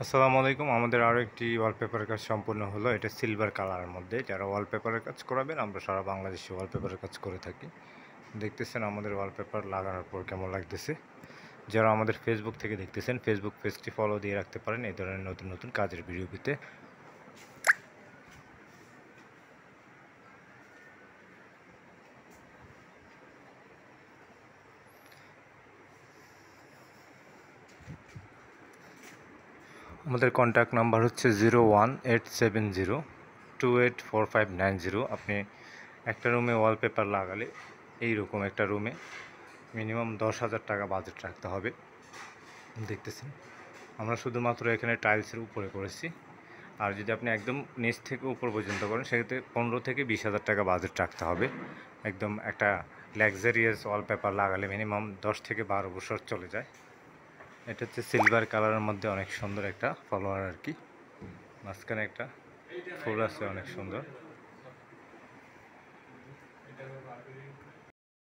আসসালামু আলাইকুম। আমাদের আরও একটি ওয়ালপেপারের কাজ সম্পূর্ণ হলো। এটা সিলভার কালারের মধ্যে। যারা ওয়ালপেপারের কাজ করাবেন, আমরা সারা বাংলাদেশে ওয়ালপেপারের কাজ করে থাকি। দেখতেছেন আমাদের ওয়ালপেপার লাগানোর পর কেমন লাগতেছে। যারা আমাদের ফেসবুক থেকে দেখতেছেন, ফেসবুক পেজটি ফলো দিয়ে রাখতে পারেন এই ধরনের নতুন নতুন কাজের ভিডিও পেতে। আমাদের কন্ট্যাক্ট নাম্বার হচ্ছে 0187028459 আপনি একটা রুমে ওয়ালপেপার লাগালে এইরকম একটা রুমে মিনিমাম 10,000 টাকা বাজেট রাখতে হবে। দেখতেছেন আমরা শুধুমাত্র এখানে টাইলসের উপরে করেছি। আর যদি আপনি একদম নিচ থেকে উপর পর্যন্ত করেন সেক্ষেত্রে 15 থেকে 20,000 টাকা বাজেট রাখতে হবে। একদম একটা লাক্সারিয়াস ওয়ালপেপার লাগালে মিনিমাম 10 থেকে 12 বছর চলে যায়। এটা হচ্ছে সিলভার কালারের মধ্যে অনেক সুন্দর একটা ফলোয়ার আর কি, মাঝখানে একটা ফুল আছে অনেক সুন্দর।